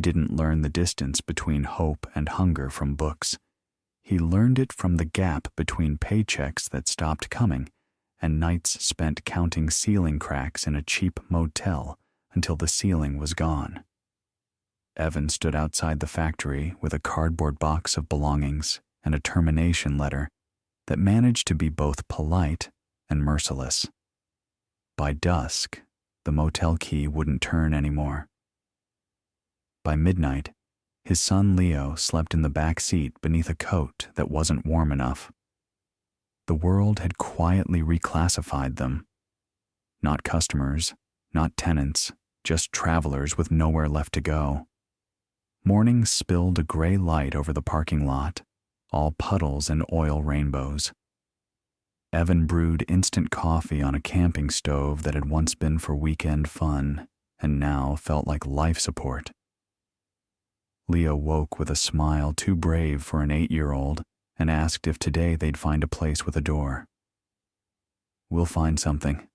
didn't learn the distance between hope and hunger from books. He learned it from the gap between paychecks that stopped coming and nights spent counting ceiling cracks in a cheap motel until the ceiling was gone. Evan stood outside the factory with a cardboard box of belongings and a termination letter that managed to be both polite and merciless. By dusk, the motel key wouldn't turn anymore. By midnight, his son Leo slept in the back seat beneath a coat that wasn't warm enough. The world had quietly reclassified them. Not customers, not tenants, just travelers with nowhere left to go. Morning spilled a gray light over the parking lot, all puddles and oil rainbows. Evan brewed instant coffee on a camping stove that had once been for weekend fun and now felt like life support. Leo woke with a smile too brave for an 8-year-old and asked if today they'd find a place with a door. "We'll find something,"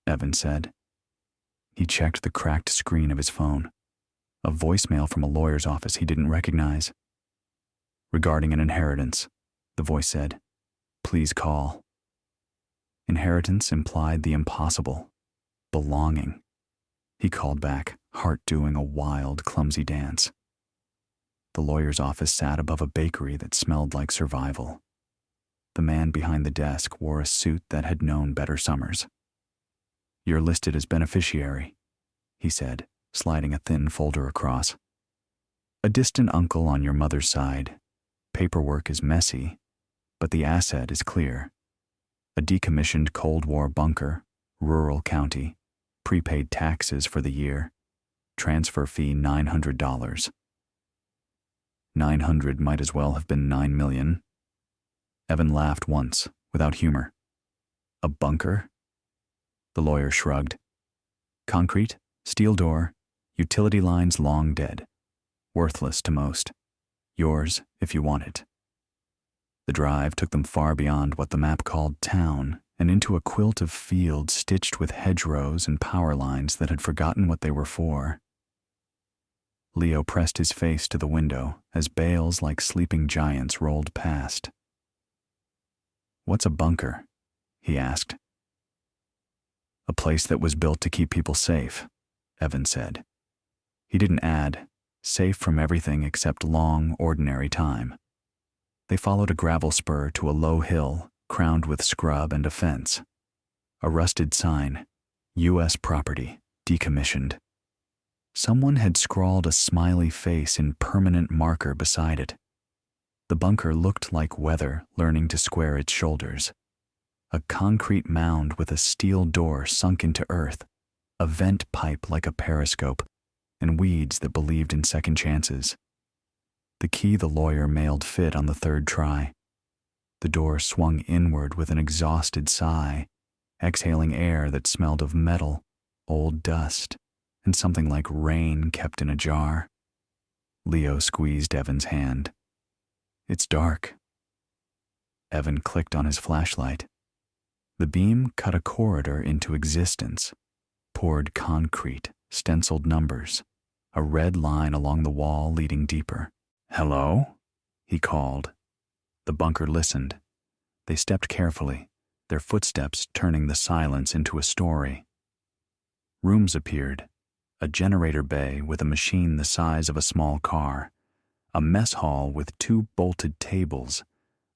Evan said. He checked the cracked screen of his phone. A voicemail from a lawyer's office he didn't recognize. "Regarding an inheritance," the voice said. "Please call." Inheritance implied the impossible. Belonging. He called back, heart doing a wild, clumsy dance. The lawyer's office sat above a bakery that smelled like survival. The man behind the desk wore a suit that had known better summers. "You're listed as beneficiary," he said, sliding a thin folder across. "A distant uncle on your mother's side. Paperwork is messy, but the asset is clear. A decommissioned Cold War bunker, rural county, prepaid taxes for the year, transfer fee $900. 900 might as well have been 9 million. Evan laughed once, without humor. "A bunker?" The lawyer shrugged. "Concrete, steel door, utility lines long dead. Worthless to most. Yours if you want it." The drive took them far beyond what the map called town and into a quilt of fields stitched with hedgerows and power lines that had forgotten what they were for. Leo pressed his face to the window as bales like sleeping giants rolled past. "What's a bunker?" he asked. "A place that was built to keep people safe," Evan said. He didn't add, "safe from everything except long, ordinary time." They followed a gravel spur to a low hill crowned with scrub and a fence. A rusted sign, "U.S. property, decommissioned." Someone had scrawled a smiley face in permanent marker beside it. The bunker looked like weather learning to square its shoulders. A concrete mound with a steel door sunk into earth, a vent pipe like a periscope, and weeds that believed in second chances. The key the lawyer mailed fit on the third try. The door swung inward with an exhausted sigh, exhaling air that smelled of metal, old dust, and something like rain kept in a jar. Leo squeezed Evan's hand. "It's dark." Evan clicked on his flashlight. The beam cut a corridor into existence, poured concrete, stenciled numbers, a red line along the wall leading deeper. "Hello?" he called. The bunker listened. They stepped carefully, their footsteps turning the silence into a story. Rooms appeared. A generator bay with a machine the size of a small car, a mess hall with 2 bolted tables,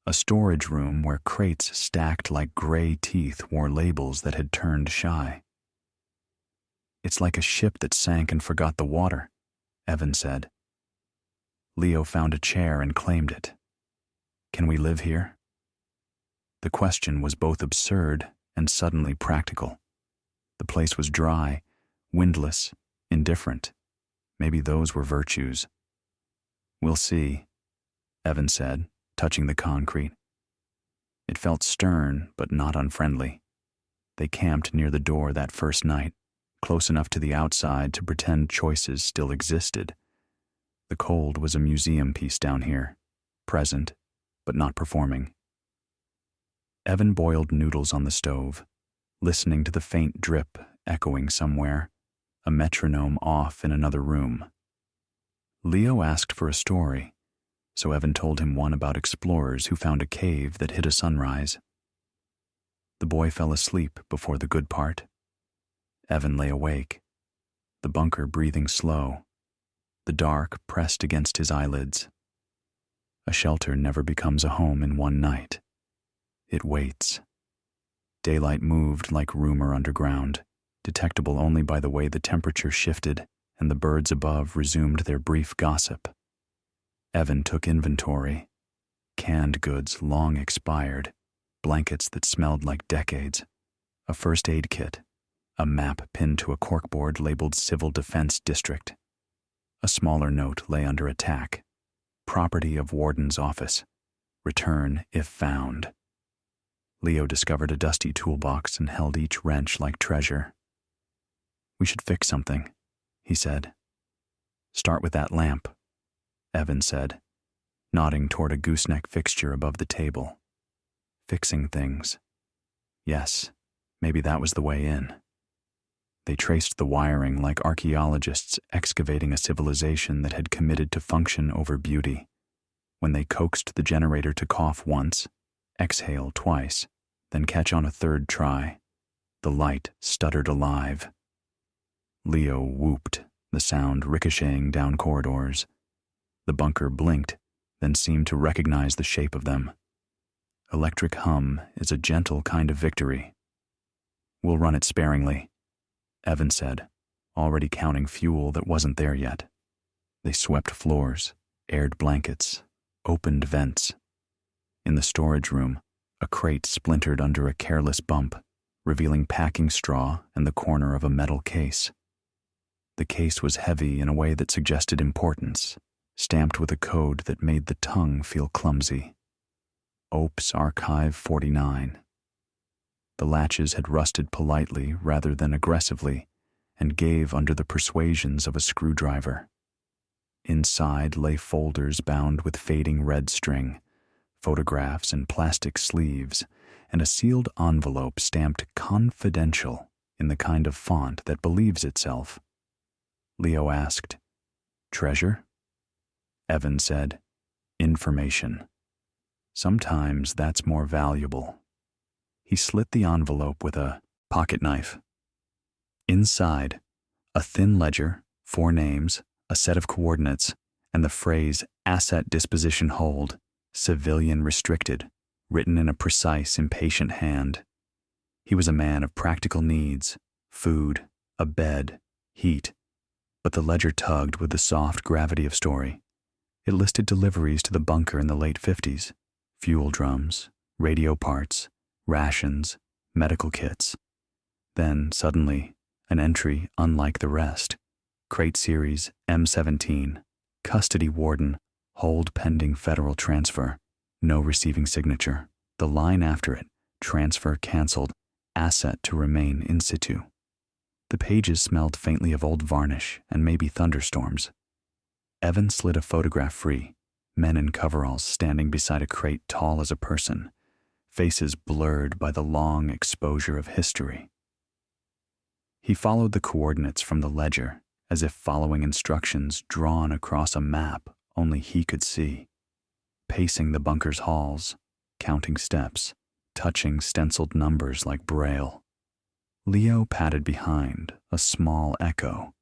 a storage room where crates stacked like gray teeth wore labels that had turned shy. "It's like a ship that sank and forgot the water," Evan said. Leo found a chair and claimed it. "Can we live here?" The question was both absurd and suddenly practical. The place was dry, windless, indifferent. Maybe those were virtues. "We'll see," Evan said, touching the concrete. It felt stern, but not unfriendly. They camped near the door that first night, close enough to the outside to pretend choices still existed. The cold was a museum piece down here, present, but not performing. Evan boiled noodles on the stove, listening to the faint drip echoing somewhere, a metronome off in another room. Leo asked for a story, so Evan told him one about explorers who found a cave that hid a sunrise. The boy fell asleep before the good part. Evan lay awake, the bunker breathing slow, the dark pressed against his eyelids. A shelter never becomes a home in one night. It waits. Daylight moved like rumor underground, detectable only by the way the temperature shifted and the birds above resumed their brief gossip. Evan took inventory. Canned goods long expired, blankets that smelled like decades, a first aid kit, a map pinned to a corkboard labeled Civil Defense District. A smaller note lay under attack. Property of Warden's office. Return if found. Leo discovered a dusty toolbox and held each wrench like treasure. We should fix something, he said. Start with that lamp, Evan said, nodding toward a gooseneck fixture above the table. Fixing things. Yes, maybe that was the way in. They traced the wiring like archaeologists excavating a civilization that had committed to function over beauty. When they coaxed the generator to cough once, exhale twice, then catch on a third try, the light stuttered alive. Leo whooped, the sound ricocheting down corridors. The bunker blinked, then seemed to recognize the shape of them. Electric hum is a gentle kind of victory. We'll run it sparingly, Evan said, already counting fuel that wasn't there yet. They swept floors, aired blankets, opened vents. In the storage room, a crate splintered under a careless bump, revealing packing straw and the corner of a metal case. The case was heavy in a way that suggested importance, stamped with a code that made the tongue feel clumsy. Opes Archive 49. The latches had rusted politely rather than aggressively and gave under the persuasions of a screwdriver. Inside lay folders bound with fading red string, photographs and plastic sleeves, and a sealed envelope stamped confidential in the kind of font that believes itself. Leo asked, "Treasure?" Evan said, "Information. Sometimes that's more valuable." He slit the envelope with a pocket knife. Inside, a thin ledger, 4 names, a set of coordinates, and the phrase "Asset Disposition Hold, Civilian Restricted," written in a precise, impatient hand. He was a man of practical needs, food, a bed, heat, but the ledger tugged with the soft gravity of story. It listed deliveries to the bunker in the late 50s, fuel drums, radio parts, rations, medical kits. Then, suddenly, an entry unlike the rest. Crate Series M17, Custody Warden, hold pending federal transfer, no receiving signature. The line after it, transfer canceled, asset to remain in situ. The pages smelled faintly of old varnish and maybe thunderstorms. Evan slid a photograph free, men in coveralls standing beside a crate tall as a person, faces blurred by the long exposure of history. He followed the coordinates from the ledger as if following instructions drawn across a map only he could see, pacing the bunker's halls, counting steps, touching stenciled numbers like braille. Leo padded behind, a small echo.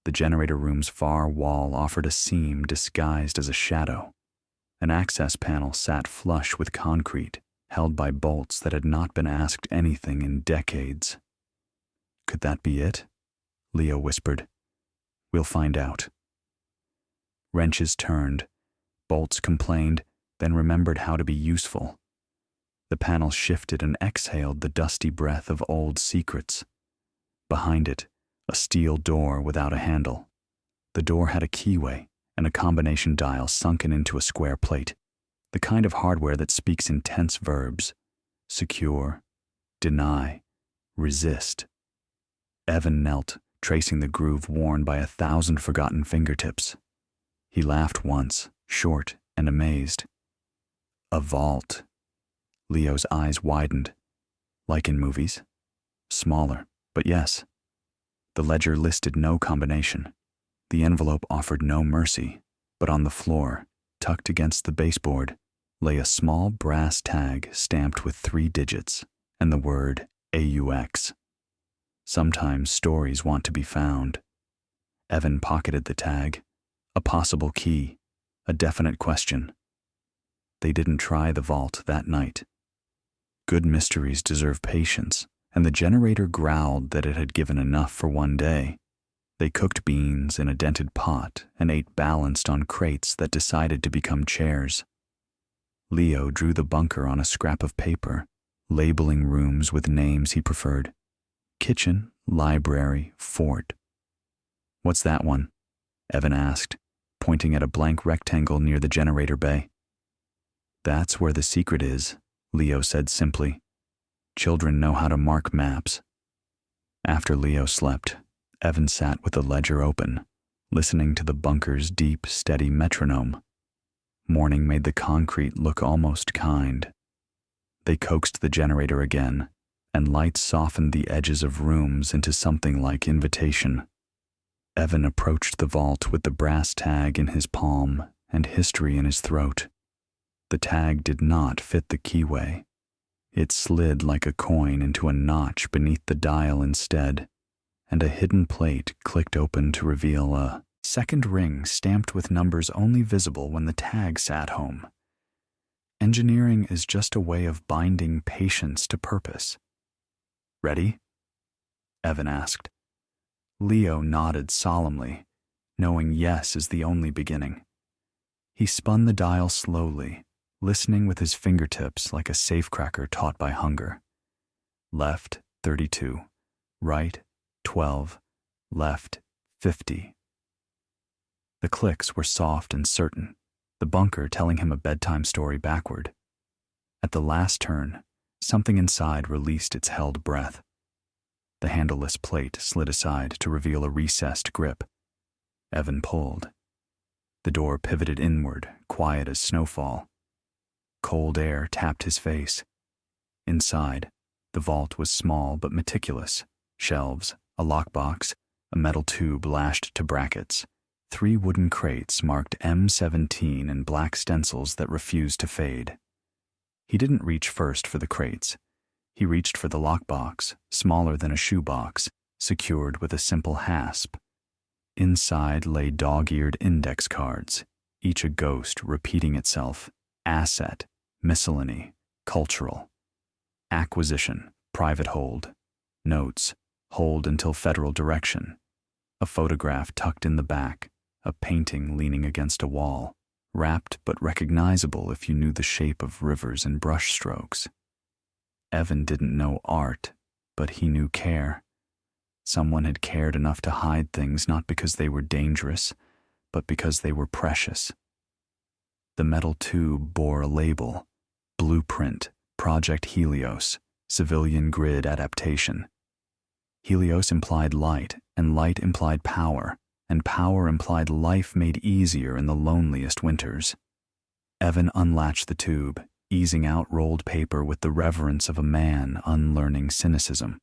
The generator room's far wall offered a seam disguised as a shadow. An access panel sat flush with concrete, held by bolts that had not been asked anything in decades. "Could that be it?" Leo whispered. "We'll find out." Wrenches turned, bolts complained, then remembered how to be useful. The panel shifted and exhaled the dusty breath of old secrets. Behind it, a steel door without a handle. The door had a keyway and a combination dial sunken into a square plate, the kind of hardware that speaks in tense verbs: secure, deny, resist. Evan knelt, tracing the groove worn by 1,000 forgotten fingertips. He laughed once, short and amazed. A vault. Leo's eyes widened. Like in movies? Smaller, but yes. The ledger listed no combination. The envelope offered no mercy, but on the floor, tucked against the baseboard, lay a small brass tag stamped with 3 digits and the word AUX. Sometimes stories want to be found. Evan pocketed the tag, a possible key, a definite question. They didn't try the vault that night. Good mysteries deserve patience, and the generator growled that it had given enough for one day. They cooked beans in a dented pot and ate balanced on crates that decided to become chairs. Leo drew the bunker on a scrap of paper, labeling rooms with names he preferred. Kitchen, library, fort. "What's that one?" Evan asked, pointing at a blank rectangle near the generator bay. "That's where the secret is," Leo said simply. "Children know how to mark maps." After Leo slept, Evan sat with the ledger open, listening to the bunker's deep, steady metronome. Morning made the concrete look almost kind. They coaxed the generator again, and lights softened the edges of rooms into something like invitation. Evan approached the vault with the brass tag in his palm and history in his throat. The tag did not fit the keyway. It slid like a coin into a notch beneath the dial instead, and a hidden plate clicked open to reveal a second ring stamped with numbers only visible when the tag sat home. Engineering is just a way of binding patience to purpose. "Ready?" Evan asked. Leo nodded solemnly, knowing yes is the only beginning. He spun the dial slowly, listening with his fingertips like a safecracker taught by hunger. Left, 32. Right, 12. Left, 50. The clicks were soft and certain, the bunker telling him a bedtime story backward. At the last turn, something inside released its held breath. The handleless plate slid aside to reveal a recessed grip. Evan pulled. The door pivoted inward, quiet as snowfall. Cold air tapped his face. Inside, the vault was small but meticulous. Shelves, a lockbox, a metal tube lashed to brackets, 3 wooden crates marked M17 in black stencils that refused to fade. He didn't reach first for the crates. He reached for the lockbox, smaller than a shoebox, secured with a simple hasp. Inside lay dog-eared index cards, each a ghost repeating itself: asset, miscellany, cultural. Acquisition, private hold. Notes, hold until federal direction. A photograph tucked in the back, a painting leaning against a wall, wrapped but recognizable if you knew the shape of rivers and brushstrokes. Evan didn't know art, but he knew care. Someone had cared enough to hide things not because they were dangerous, but because they were precious. The metal tube bore a label: Blueprint, Project Helios, Civilian Grid Adaptation. Helios implied light, and light implied power, and power implied life made easier in the loneliest winters. Evan unlatched the tube, easing out rolled paper with the reverence of a man unlearning cynicism.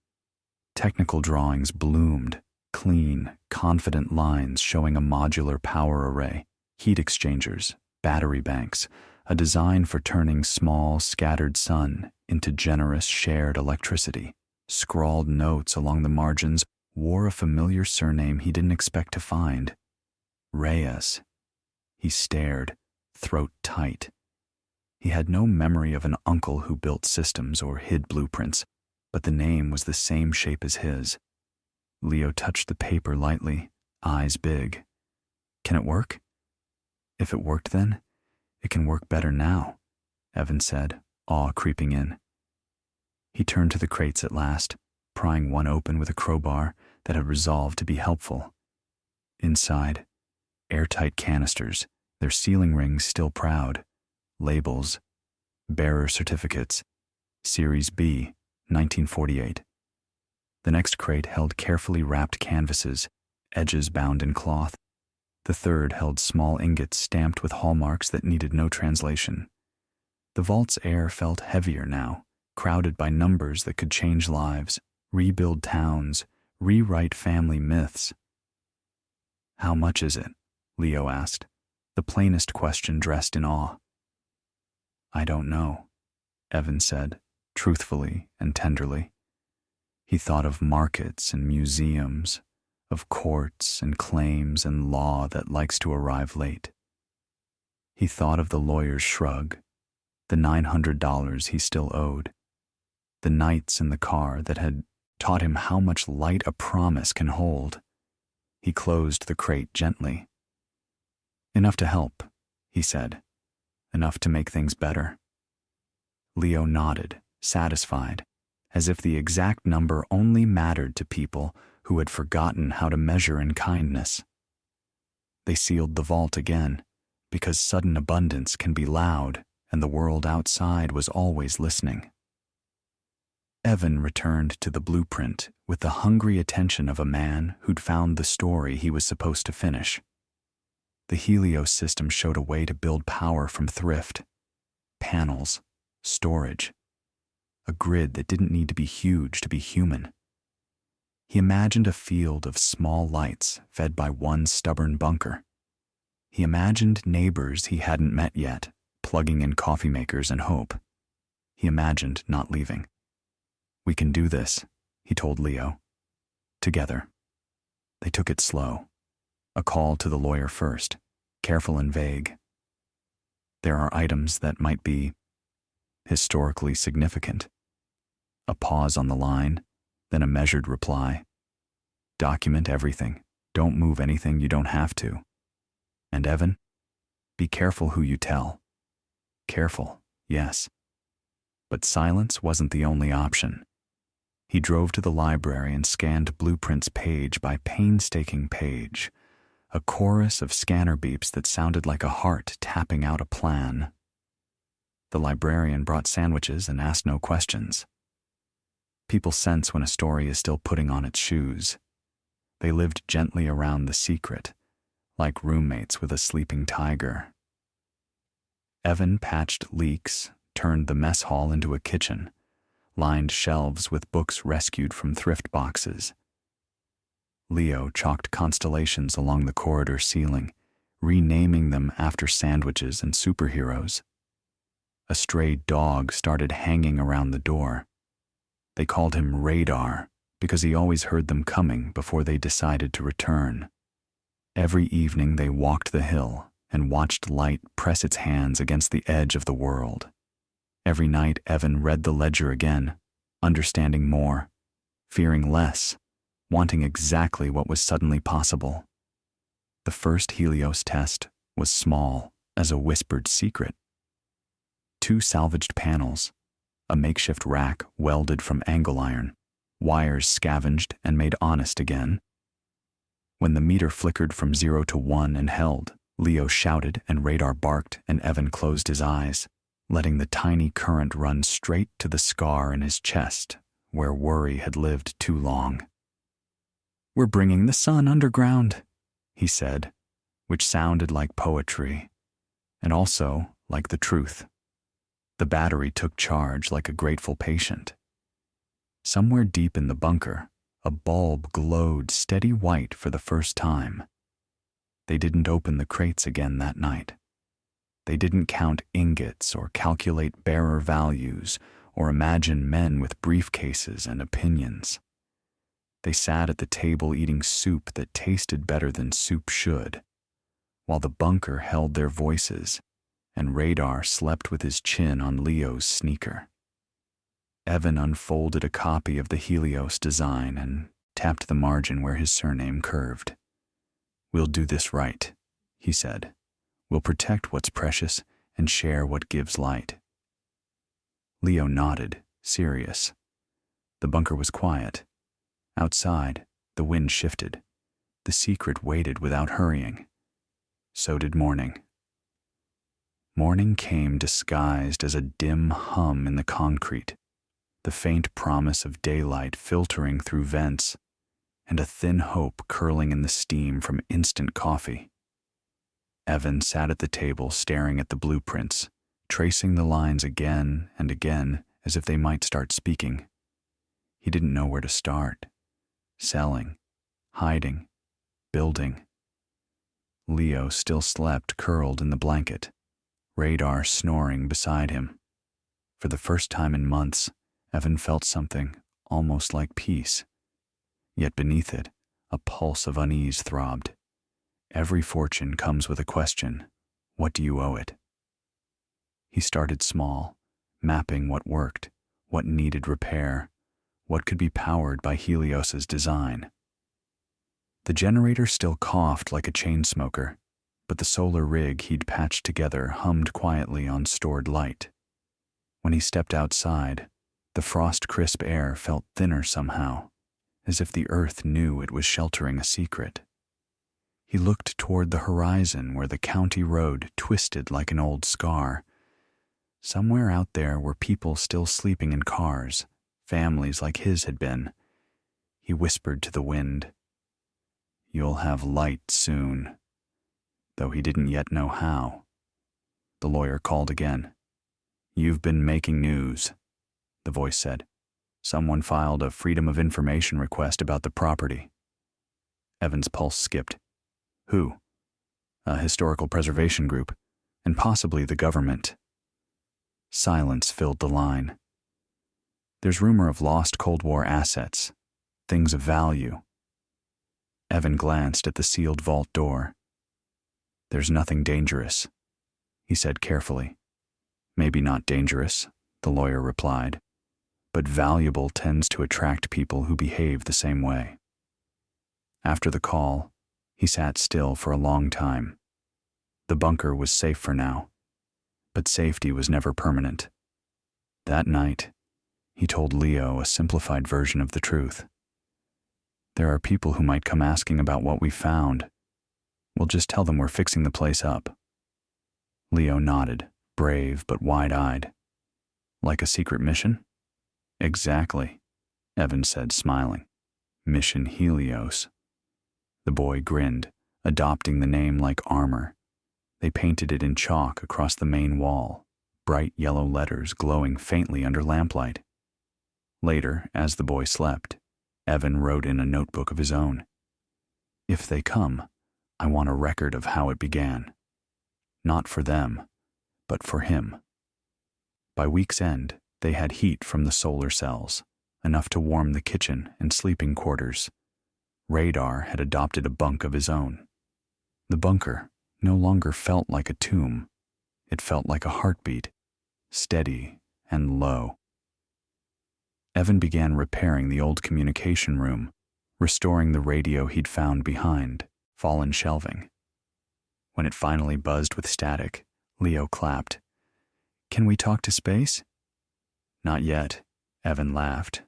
Technical drawings bloomed, clean, confident lines showing a modular power array, heat exchangers, battery banks, a design for turning small, scattered sun into generous shared electricity. Scrawled notes along the margins wore a familiar surname he didn't expect to find: Reyes. He stared, throat tight. He had no memory of an uncle who built systems or hid blueprints, but the name was the same shape as his. Leo touched the paper lightly, eyes big. "Can it work?" "If it worked then, it can work better now," Evan said, awe creeping in. He turned to the crates at last, prying one open with a crowbar that had resolved to be helpful. Inside, airtight canisters, their sealing rings still proud, labels, bearer certificates, Series B, 1948. The next crate held carefully wrapped canvases, edges bound in cloth. The third held small ingots stamped with hallmarks that needed no translation. The vault's air felt heavier now, crowded by numbers that could change lives, rebuild towns, rewrite family myths. How much is it? Leo asked, the plainest question dressed in awe. I don't know, Evan said, truthfully and tenderly. He thought of markets and museums, of courts and claims and law that likes to arrive late. He thought of the lawyer's shrug, the $900 he still owed, the nights in the car that had taught him how much light a promise can hold. He closed the crate gently. Enough to help, he said. Enough to make things better. Leo nodded, satisfied, as if the exact number only mattered to people who had forgotten how to measure in kindness. They sealed the vault again, because sudden abundance can be loud, and the world outside was always listening. Evan returned to the blueprint with the hungry attention of a man who'd found the story he was supposed to finish. The Helios system showed a way to build power from thrift, panels, storage, a grid that didn't need to be huge to be human. He imagined a field of small lights fed by one stubborn bunker. He imagined neighbors he hadn't met yet, plugging in coffee makers and hope. He imagined not leaving. We can do this, he told Leo. Together. They took it slow. A call to the lawyer first, careful and vague. There are items that might be historically significant. A pause on the line, then a measured reply. Document everything. Don't move anything you don't have to. And Evan, be careful who you tell. Careful, yes. But silence wasn't the only option. He drove to the library and scanned blueprints page by painstaking page, a chorus of scanner beeps that sounded like a heart tapping out a plan. The librarian brought sandwiches and asked no questions. People sense when a story is still putting on its shoes. They lived gently around the secret, like roommates with a sleeping tiger. Evan patched leaks, turned the mess hall into a kitchen, lined shelves with books rescued from thrift boxes. Leo chalked constellations along the corridor ceiling, renaming them after sandwiches and superheroes. A stray dog started hanging around the door. They called him Radar because he always heard them coming before they decided to return. Every evening they walked the hill and watched light press its hands against the edge of the world. Every night Evan read the ledger again, understanding more, fearing less, wanting exactly what was suddenly possible. The first Helios test was small as a whispered secret. 2 salvaged panels, a makeshift rack welded from angle iron, wires scavenged and made honest again. When the meter flickered from 0 to 1 and held, Leo shouted and Radar barked and Evan closed his eyes, letting the tiny current run straight to the scar in his chest where worry had lived too long. We're bringing the sun underground, he said, which sounded like poetry, and also like the truth. The battery took charge like a grateful patient. Somewhere deep in the bunker, a bulb glowed steady white for the first time. They didn't open the crates again that night. They didn't count ingots or calculate bearer values or imagine men with briefcases and opinions. They sat at the table eating soup that tasted better than soup should, while the bunker held their voices and Radar slept with his chin on Leo's sneaker. Evan unfolded a copy of the Helios design and tapped the margin where his surname curved. We'll do this right, he said. We'll protect what's precious and share what gives light. Leo nodded, serious. The bunker was quiet. Outside, the wind shifted. The secret waited without hurrying. So did morning. Morning came disguised as a dim hum in the concrete, the faint promise of daylight filtering through vents, and a thin hope curling in the steam from instant coffee. Evan sat at the table staring at the blueprints, tracing the lines again and again as if they might start speaking. He didn't know where to start. Selling, hiding, building. Leo still slept curled in the blanket, radar snoring beside him. For the first time in months, Evan felt something almost like peace. Yet beneath it, a pulse of unease throbbed. Every fortune comes with a question. What do you owe it? He started small, mapping what worked, what needed repair, what could be powered by Helios's design. The generator still coughed like a chain smoker, but the solar rig he'd patched together hummed quietly on stored light. When he stepped outside, the frost-crisp air felt thinner somehow, as if the earth knew it was sheltering a secret. He looked toward the horizon where the county road twisted like an old scar. Somewhere out there were people still sleeping in cars, families like his had been. He whispered to the wind, "You'll have light soon," though he didn't yet know how. The lawyer called again. "You've been making news," the voice said. "Someone filed a Freedom of Information request about the property." Evan's pulse skipped. "Who?" "A historical preservation group, and possibly the government." Silence filled the line. "There's rumor of lost Cold War assets, things of value." Evan glanced at the sealed vault door. "There's nothing dangerous," he said carefully. "Maybe not dangerous," the lawyer replied, "but valuable tends to attract people who behave the same way." After the call, he sat still for a long time. The bunker was safe for now, but safety was never permanent. That night, he told Leo a simplified version of the truth. "There are people who might come asking about what we found. We'll just tell them we're fixing the place up." Leo nodded, brave but wide-eyed. "Like a secret mission?" "Exactly," Evan said, smiling. "Mission Helios." The boy grinned, adopting the name like armor. They painted it in chalk across the main wall, bright yellow letters glowing faintly under lamplight. Later, as the boy slept, Evan wrote in a notebook of his own, "If they come, I want a record of how it began. Not for them, but for him." By week's end, they had heat from the solar cells, enough to warm the kitchen and sleeping quarters. Radar had adopted a bunk of his own. The bunker no longer felt like a tomb. It felt like a heartbeat, steady and low. Evan began repairing the old communication room, restoring the radio he'd found behind fallen shelving. When it finally buzzed with static, Leo clapped. "Can we talk to space?" "Not yet," Evan laughed.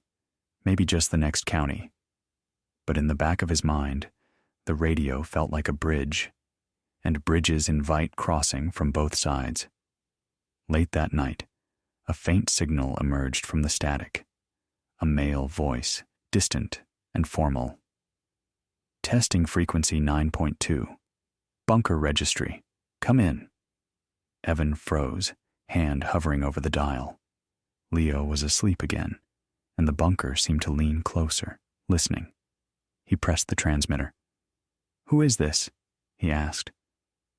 "Maybe just the next county." But in the back of his mind, the radio felt like a bridge, and bridges invite crossing from both sides. Late that night, a faint signal emerged from the static. A male voice, distant and formal. "Testing frequency 9.2. Bunker registry. Come in." Evan froze, hand hovering over the dial. Leo was asleep again, and the bunker seemed to lean closer, listening. He pressed the transmitter. "Who is this?" he asked.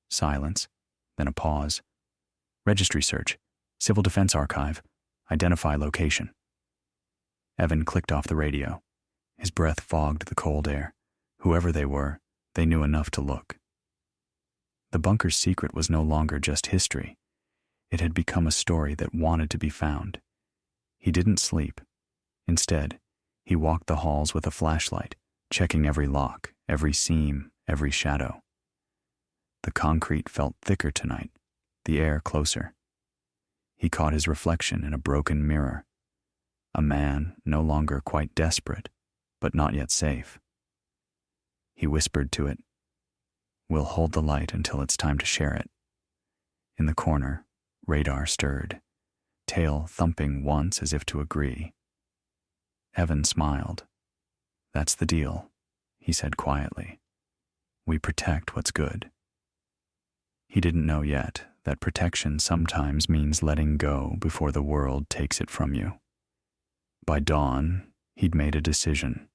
Silence, then a pause. "Registry search. Civil Defense Archive. Identify location." Evan clicked off the radio. His breath fogged the cold air. Whoever they were, they knew enough to look. The bunker's secret was no longer just history. It had become a story that wanted to be found. He didn't sleep. Instead, he walked the halls with a flashlight, checking every lock, every seam, every shadow. The concrete felt thicker tonight, the air closer. He caught his reflection in a broken mirror. A man no longer quite desperate, but not yet safe. He whispered to it, "We'll hold the light until it's time to share it." In the corner, radar stirred, tail thumping once as if to agree. Evan smiled. "That's the deal," he said quietly. "We protect what's good." He didn't know yet that protection sometimes means letting go before the world takes it from you. By dawn, he'd made a decision.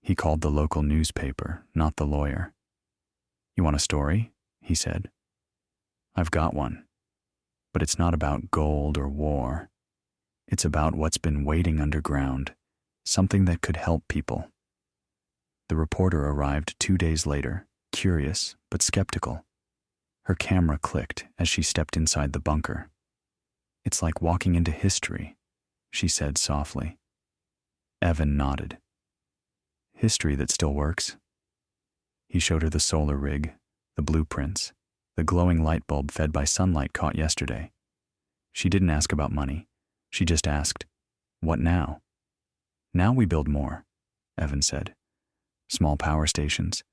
He called the local newspaper, not the lawyer. You want a story? He said. I've got one. But it's not about gold or war. It's about what's been waiting underground, something that could help people. The reporter arrived 2 days later, curious but skeptical. Her camera clicked as she stepped inside the bunker. It's like walking into history, she said softly. Evan nodded. History that still works. He showed her the solar rig, the blueprints, the glowing light bulb fed by sunlight caught yesterday. She didn't ask about money. She just asked, "What now?" "Now we build more," Evan said. "Small power stations,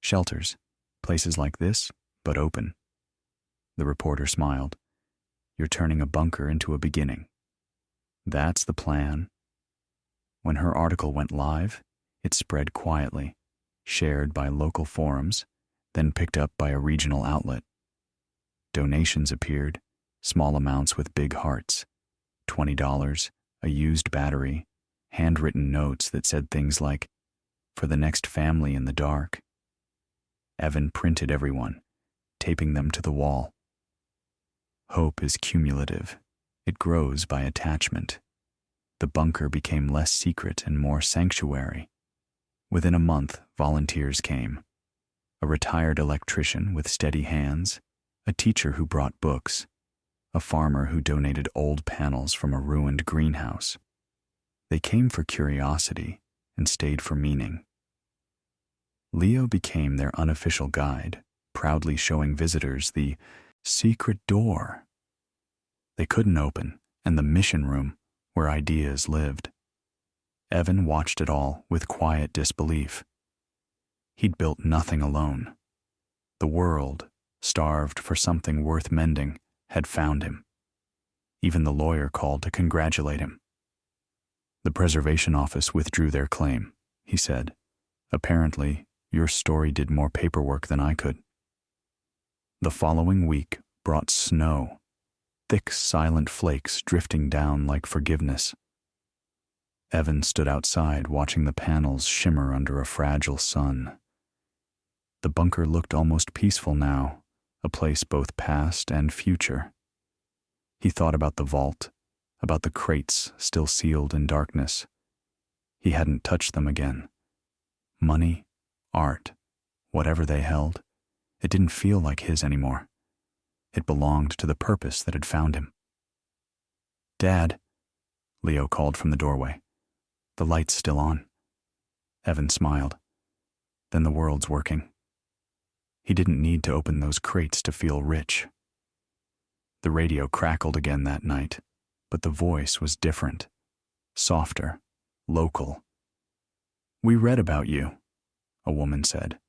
shelters, places like this, but open." The reporter smiled. "You're turning a bunker into a beginning." "That's the plan." When her article went live, it spread quietly, shared by local forums, then picked up by a regional outlet. Donations appeared, small amounts with big hearts. $20, a used battery, handwritten notes that said things like, "For the next family in the dark." Evan printed everyone, taping them to the wall. Hope is cumulative. It grows by attachment. The bunker became less secret and more sanctuary. Within a month, volunteers came. A retired electrician with steady hands, a teacher who brought books, a farmer who donated old panels from a ruined greenhouse. They came for curiosity and stayed for meaning. Leo became their unofficial guide, proudly showing visitors the secret door they couldn't open and the mission room where ideas lived. Evan watched it all with quiet disbelief. He'd built nothing alone. The world, starved for something worth mending, had found him. Even the lawyer called to congratulate him. "The preservation office withdrew their claim," he said. "Apparently, your story did more paperwork than I could." The following week brought snow, thick, silent flakes drifting down like forgiveness. Evan stood outside watching the panels shimmer under a fragile sun. The bunker looked almost peaceful now, a place both past and future. He thought about the vault, about the crates still sealed in darkness. He hadn't touched them again. Money, art, whatever they held, it didn't feel like his anymore. It belonged to the purpose that had found him. "Dad," Leo called from the doorway. "The light's still on." Evan smiled. "Then the world's working." He didn't need to open those crates to feel rich. The radio crackled again that night, but the voice was different, softer, local. "We read about you," a woman said.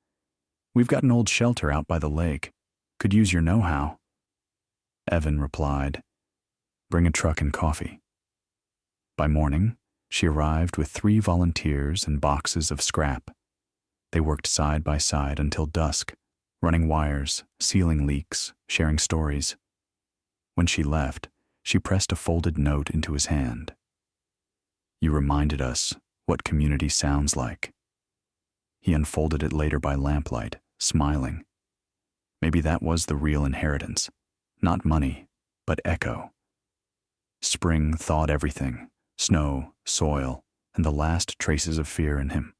"We've got an old shelter out by the lake. Could use your know-how." Evan replied, "Bring a truck and coffee." By morning, she arrived with 3 volunteers and boxes of scrap. They worked side by side until dusk, running wires, sealing leaks, sharing stories. When she left, she pressed a folded note into his hand. "You reminded us what community sounds like." He unfolded it later by lamplight, smiling. Maybe that was the real inheritance. Not money, but echo. Spring thawed everything, snow, soil, and the last traces of fear in him.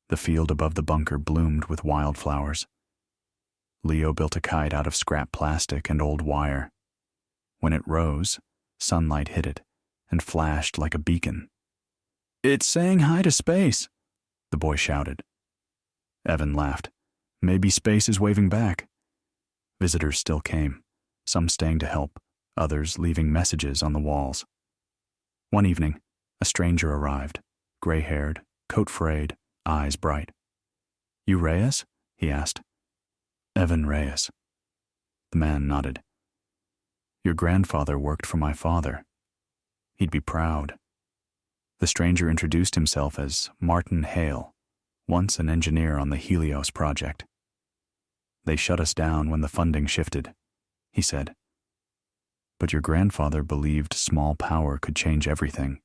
The field above the bunker bloomed with wildflowers. Leo built a kite out of scrap plastic and old wire. When it rose, sunlight hit it and flashed like a beacon. "It's saying hi to space," the boy shouted. Evan laughed. "Maybe space is waving back." Visitors still came, some staying to help, others leaving messages on the walls. One evening, a stranger arrived, gray-haired, coat frayed, eyes bright. "You Reyes?" he asked. "Evan Reyes." The man nodded. "Your grandfather worked for my father. He'd be proud." The stranger introduced himself as Martin Hale, once an engineer on the Helios project. "They shut us down when the funding shifted," he said. "But your grandfather believed small power could change everything.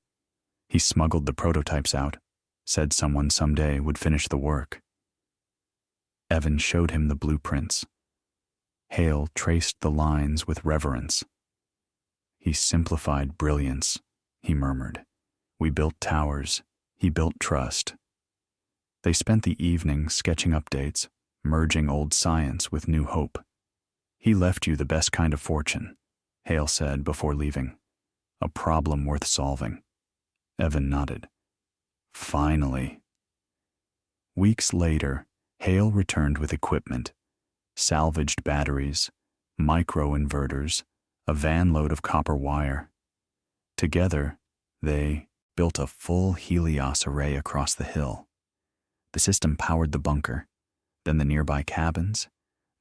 He smuggled the prototypes out, said someone someday would finish the work." Evan showed him the blueprints. Hale traced the lines with reverence. He simplified brilliance, he murmured. We built towers, he built trust. They spent the evening sketching updates, merging old science with new hope. He left you the best kind of fortune, Hale said before leaving. A problem worth solving. Evan nodded. Finally. Weeks later, Hale returned with equipment, salvaged batteries, microinverters, a van load of copper wire. Together, they built a full Helios array across the hill. The system powered the bunker, then the nearby cabins,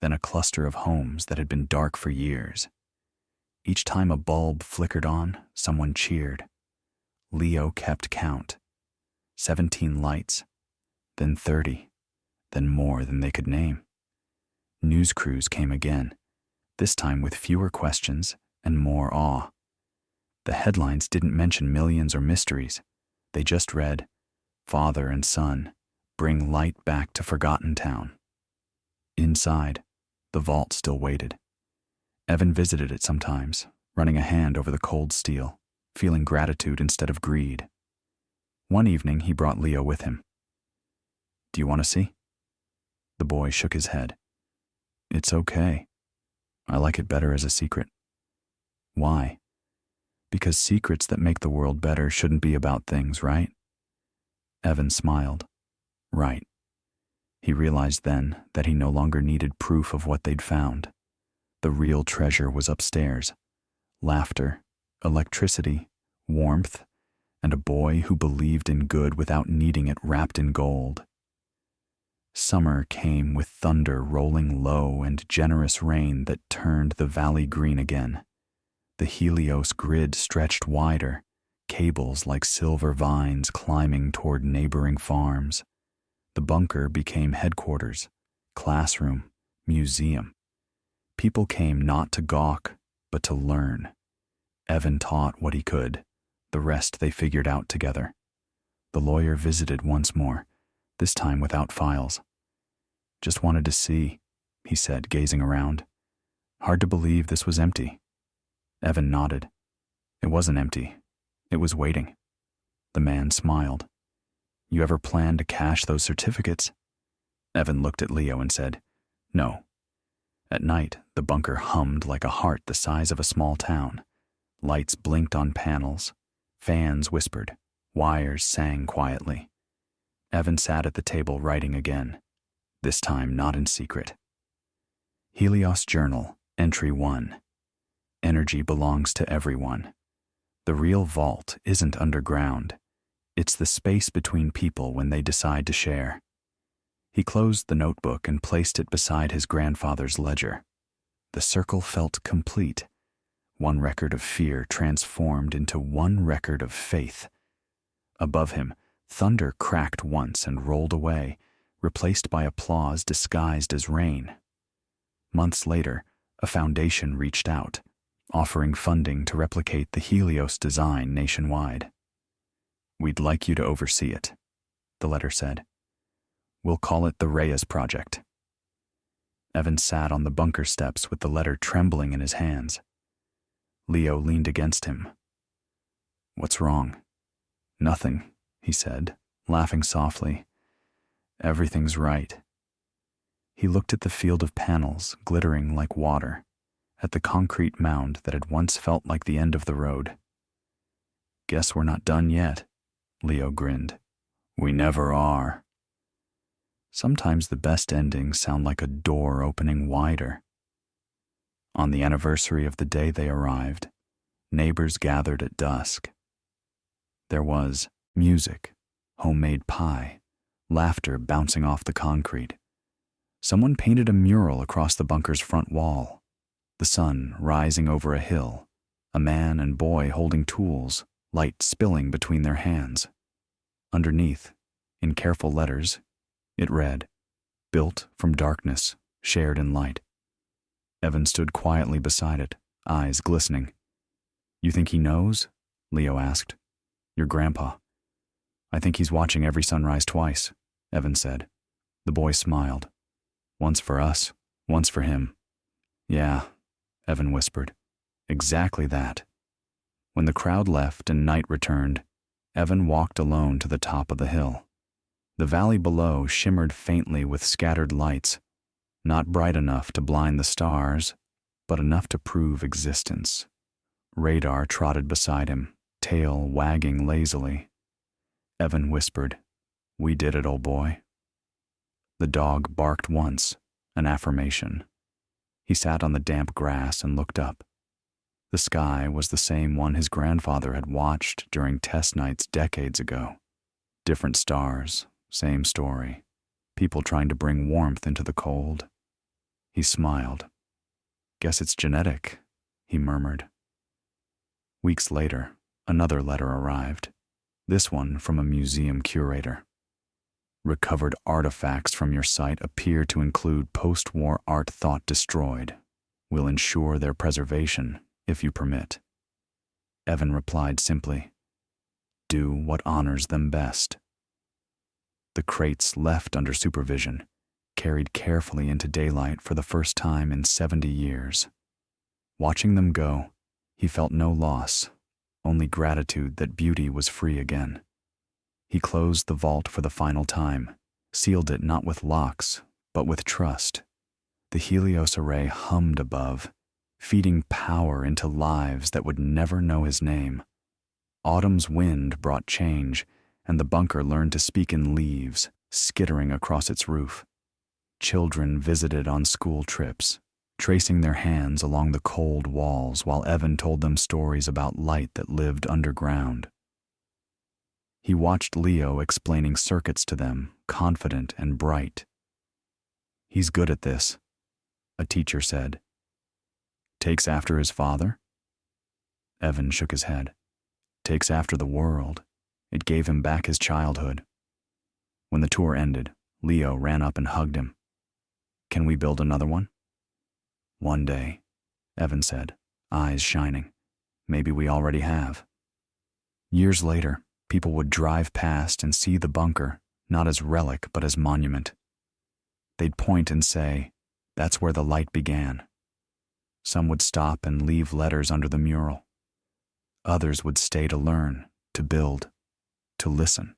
then a cluster of homes that had been dark for years. Each time a bulb flickered on, someone cheered. Leo kept count. 17 lights, then 30, then more than they could name. News crews came again, this time with fewer questions and more awe. The headlines didn't mention millions or mysteries. They just read, "Father and son bring light back to Forgotten Town." Inside, the vault still waited. Evan visited it sometimes, running a hand over the cold steel, feeling gratitude instead of greed. One evening, he brought Leo with him. "Do you want to see?" The boy shook his head. "It's okay. I like it better as a secret." "Why?" "Because secrets that make the world better shouldn't be about things, right?" Evan smiled. Right. He realized then that he no longer needed proof of what they'd found. The real treasure was upstairs. Laughter, electricity, warmth, and a boy who believed in good without needing it wrapped in gold. Summer came with thunder rolling low and generous rain that turned the valley green again. The Helios grid stretched wider, cables like silver vines climbing toward neighboring farms. The bunker became headquarters, classroom, museum. People came not to gawk, but to learn. Evan taught what he could. The rest they figured out together. The lawyer visited once more, this time without files. "Just wanted to see," he said, gazing around. "Hard to believe this was empty." Evan nodded. It wasn't empty. It was waiting. The man smiled. "You ever plan to cash those certificates?" Evan looked at Leo and said, "No." At night, the bunker hummed like a heart the size of a small town. Lights blinked on panels. Fans whispered. Wires sang quietly. Evan sat at the table writing again, this time not in secret. Helios Journal, Entry 1. Energy belongs to everyone. The real vault isn't underground. It's the space between people when they decide to share. He closed the notebook and placed it beside his grandfather's ledger. The circle felt complete. One record of fear transformed into one record of faith. Above him, thunder cracked once and rolled away, replaced by applause disguised as rain. Months later, a foundation reached out, offering funding to replicate the Helios design nationwide. "We'd like you to oversee it," the letter said. "We'll call it the Reyes Project." Evan sat on the bunker steps with the letter trembling in his hands. Leo leaned against him. "What's wrong?" "Nothing," he said, laughing softly. "Everything's right." He looked at the field of panels glittering like water, at the concrete mound that had once felt like the end of the road. "Guess we're not done yet," Leo grinned. "We never are." Sometimes the best endings sound like a door opening wider. On the anniversary of the day they arrived, neighbors gathered at dusk. There was music, homemade pie, laughter bouncing off the concrete. Someone painted a mural across the bunker's front wall, the sun rising over a hill, a man and boy holding tools, light spilling between their hands. Underneath, in careful letters, it read, "Built from darkness, shared in light." Evan stood quietly beside it, eyes glistening. "You think he knows?" Leo asked. "Your grandpa." "I think he's watching every sunrise twice," Evan said. The boy smiled. Once for us, once for him. Yeah, Evan whispered. Exactly that. When the crowd left and night returned, Evan walked alone to the top of the hill. The valley below shimmered faintly with scattered lights, not bright enough to blind the stars, but enough to prove existence. Radar trotted beside him, tail wagging lazily. Evan whispered, "We did it, old boy." The dog barked once, an affirmation. He sat on the damp grass and looked up. The sky was the same one his grandfather had watched during test nights decades ago. Different stars, same story. People trying to bring warmth into the cold. He smiled. "Guess it's genetic," he murmured. Weeks later, another letter arrived, this one from a museum curator. "Recovered artifacts from your site appear to include post-war art thought destroyed. Will ensure their preservation, if you permit." Evan replied simply, "Do what honors them best." The crates left under supervision, carried carefully into daylight for the first time in 70 years. Watching them go, he felt no loss, only gratitude that beauty was free again. He closed the vault for the final time, sealed it not with locks, but with trust. The Helios array hummed above, feeding power into lives that would never know his name. Autumn's wind brought change, and the bunker learned to speak in leaves, skittering across its roof. Children visited on school trips, tracing their hands along the cold walls while Evan told them stories about light that lived underground. He watched Leo explaining circuits to them, confident and bright. "He's good at this," a teacher said. "Takes after his father?" Evan shook his head. "Takes after the world. It gave him back his childhood." When the tour ended, Leo ran up and hugged him. "Can we build another one?" "One day," Evan said, eyes shining. "Maybe we already have." Years later, people would drive past and see the bunker, not as relic but as monument. They'd point and say, "That's where the light began." Some would stop and leave letters under the mural. Others would stay to learn, to build, to listen.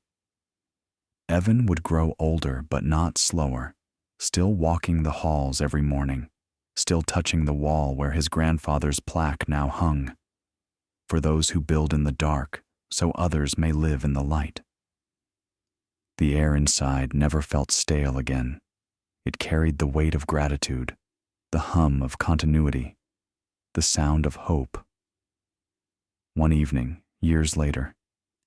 Evan would grow older but not slower, still walking the halls every morning, still touching the wall where his grandfather's plaque now hung. "For those who build in the dark, so others may live in the light." The air inside never felt stale again. It carried the weight of gratitude, the hum of continuity, the sound of hope. One evening, years later,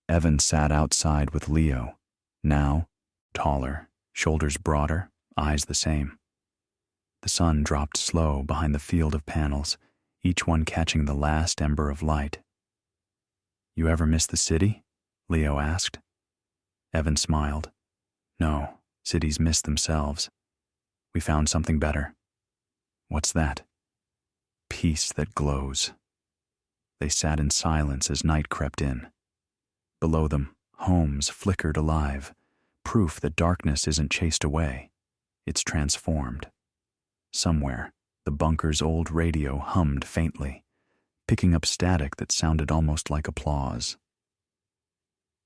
Evan sat outside with Leo, now taller, shoulders broader, eyes the same. The sun dropped slow behind the field of panels, each one catching the last ember of light. "You ever miss the city?" Leo asked. Evan smiled. "No, cities miss themselves. We found something better." "What's that?" "Peace that glows." They sat in silence as night crept in. Below them, homes flickered alive, proof that darkness isn't chased away. It's transformed. Somewhere, the bunker's old radio hummed faintly, picking up static that sounded almost like applause.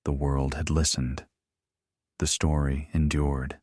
The world had listened. The story endured.